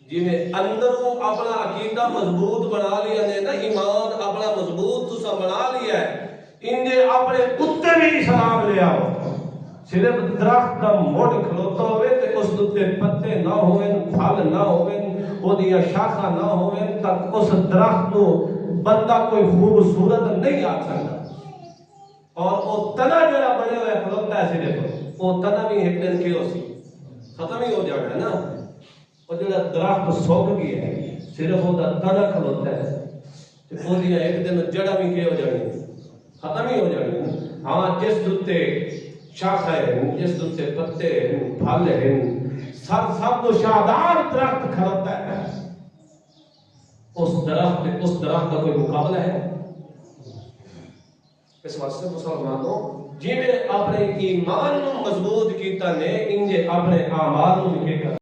جی میں اندروں اپنا عقیدہ مضبوط بنا لیا نے نا، ایمان اپنا مضبوط تسا بنا لیا ہے، انجے اپنے کتے بھی سلام لے آؤ، صرف درخت کا موڑ کھلوتا ہوئے تے اس دتے پتے نہ ہوئے، پھل نہ ہوئے، وہ دیا شاخہ نہ ہوئے، تک اس درخت کو بندہ کوئی خوبصورت نہیں آ سکتا، اور وہ تنا جڑا بنے ہوئے کھلوتا ہے صرف وہ تنا بھی ایک دن کی ہو سی ختم ہی ہو جانا ہے نا، وہ جڑا درخت سوکھ گیا ہے صرف وہ تنا کھلوتا ہے، وہ دیا ایک دن جڑا بھی کی ہو جانی ختم ہی ہو جانی ہے۔ ہاں جس دتے شاخہ ہیں، جس دتے پتے ہیں، پھل ہیں، سب کو شادار درخت کھلوتا ہے، اس درخت کا کوئی مقابلہ ہے؟ اس واسطے مسلمانوں جنہیں اپنے ایمان مضبوط کیتا نے انجے اپنے اعمال